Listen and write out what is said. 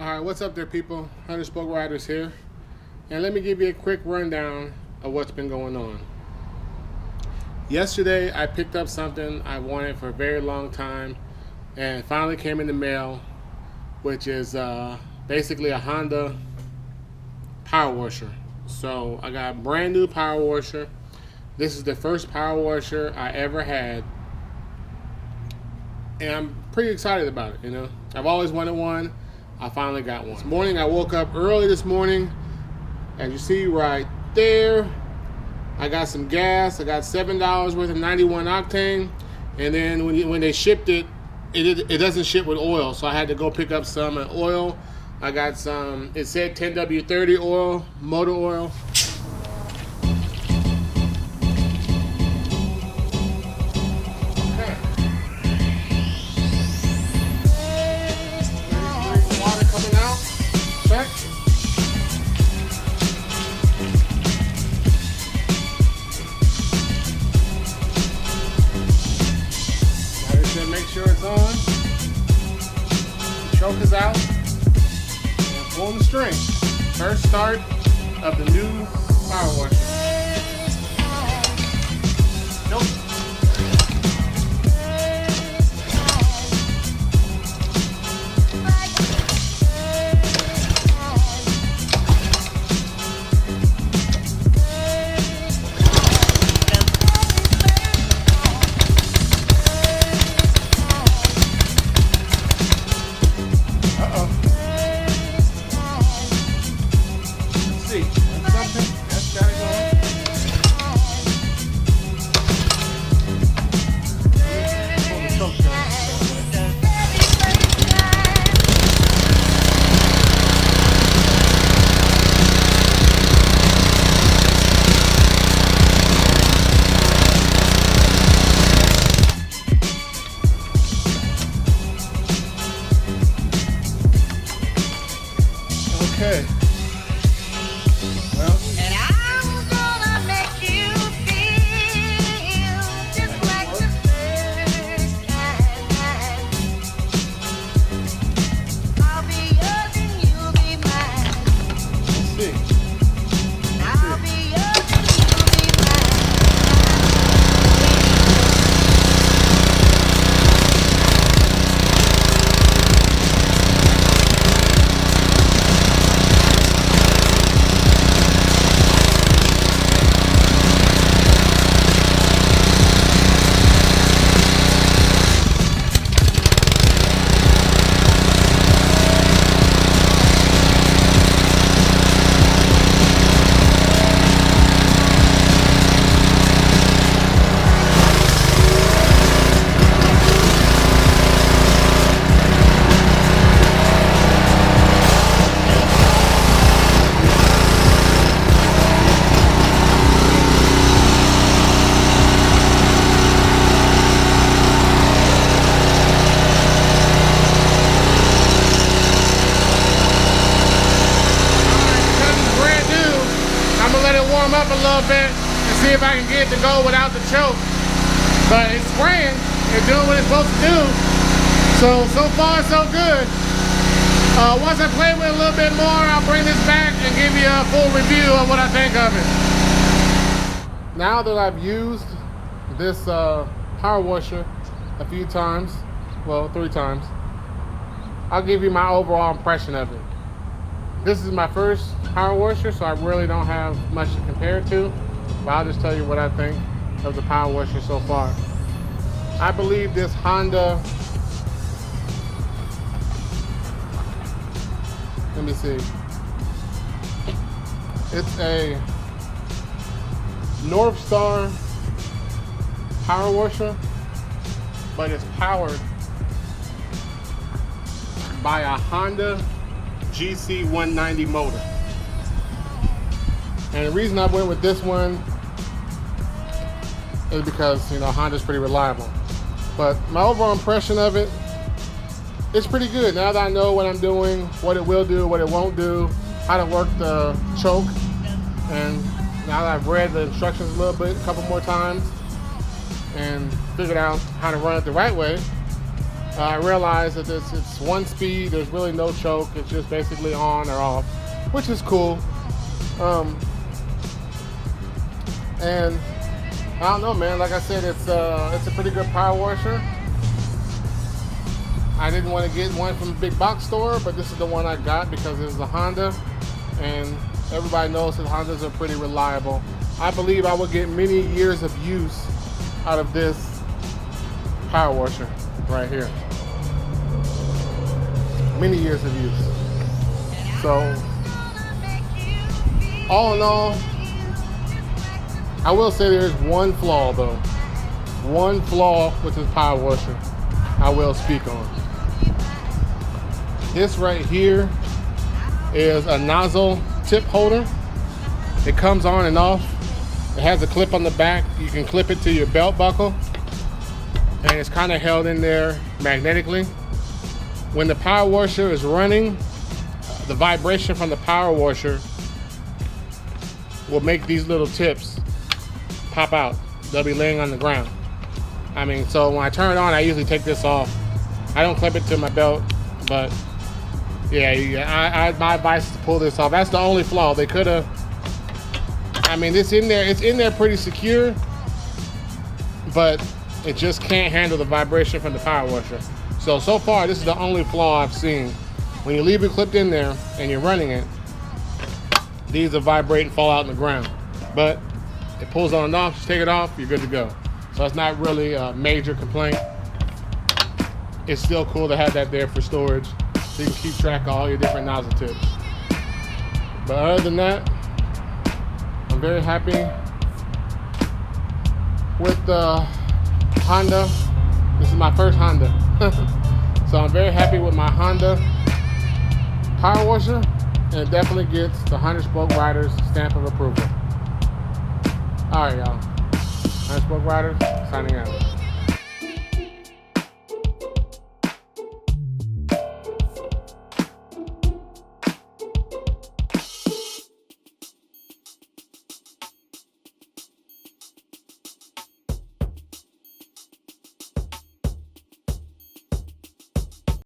Alright, what's up there, people? Hunter Spoke Riders here. And let me give you a quick rundown of what's been going on. Yesterday, I picked up something I wanted for a very long time, and it finally came in the mail, which is basically a Honda power washer. So I got a brand new power washer. This is the first power washer I ever had, and I'm pretty excited about it. You know, I've always wanted one. I finally got one. This morning, I woke up early this morning. As you see right there, I got some gas. I got $7 worth of 91 octane, and then when they shipped it, it doesn't ship with oil, so I had to go pick up some oil. I got some. It said 10W30 oil, motor oil. Make sure it's on. The choke is out. And pulling the string. First start of the new power washer. Nope. Okay. Well. And I'm gonna make you feel just like the first time. I'll be yours and you'll be mine. Let's see. I'll be yours and you'll be mine. Let it warm up a little bit and see if I can get it to go without the choke. But it's spraying, it's doing what it's supposed to do. So far so good. Once I play with it a little bit more, I'll bring this back and give you a full review of what I think of it. Now that I've used this power washer a few times, well, 3 times, I'll give you my overall impression of it. This is my first power washer, so I really don't have much to compare it to, but I'll just tell you what I think of the power washer so far. I believe this Honda, let me see, it's a NorthStar power washer, but it's powered by a Honda GC 190 motor. And the reason I went with this one is because, you know, Honda's pretty reliable. But my overall impression of it, it's pretty good. Now that I know what I'm doing, what it will do, what it won't do, how to work the choke, and now that I've read the instructions a little bit, a couple more times, and figured out how to run it the right way, I realized that it's one speed. There's really no choke. It's just basically on or off, which is cool. And I don't know, man. Like I said, it's a pretty good power washer. I didn't want to get one from a big box store, but this is the one I got because it was a Honda, and everybody knows that Hondas are pretty reliable. I believe I will get many years of use out of this power washer right here. Many years of use. So, all in all, I will say there's one flaw though. One flaw with this power washer I will speak on. This right here is a nozzle tip holder. It comes on and off. It has a clip on the back. You can clip it to your belt buckle, and it's kind of held in there magnetically. When the power washer is running, the vibration from the power washer will make these little tips pop out. They'll be laying on the ground. I mean, so when I turn it on, I usually take this off. I don't clip it to my belt, but yeah, my advice is to pull this off. That's the only flaw. They could have, I mean, it's in there pretty secure, but it just can't handle the vibration from the power washer. So far, this is the only flaw I've seen. When you leave it clipped in there and you're running it, these will vibrate and fall out on the ground. But it pulls on and off, just take it off, you're good to go. So it's not really a major complaint. It's still cool to have that there for storage, so you can keep track of all your different nozzle tips. But other than that, I'm very happy with the Honda. This is my first Honda. So I'm very happy with my Honda power washer, and it definitely gets the 100-Spoke Riders stamp of approval. All right, y'all. 100-Spoke Riders, signing out.